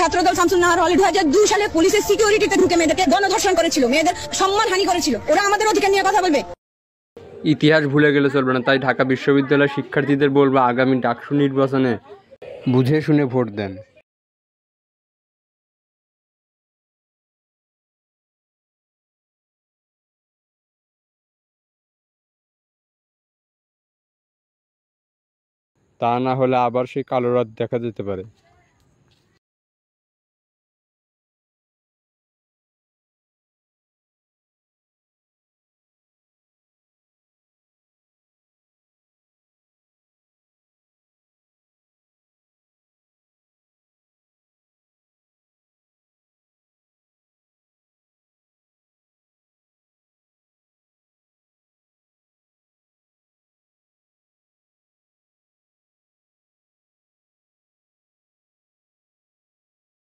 ছাত্রদল শামসুন নাহার হলে 2002 সালে পুলিশের সিকিউরিটিতে ঢুকে মেয়েদেরকে গণধর্ষণ করেছিল, মেয়েদের সম্মানহানি করেছিল। ওরা আমাদের অধিকার নিয়ে কথা বলবে? ইতিহাস ভুলে গেলে চলবে না। তাই ঢাকা বিশ্ববিদ্যালয়ের শিক্ষার্থীদের বলবো, আগামী ডাকসু নির্বাচনে বুঝে শুনে ভোট দেন। তা না হলে আবার সেই কালো রাত দেখা যেতে পারে।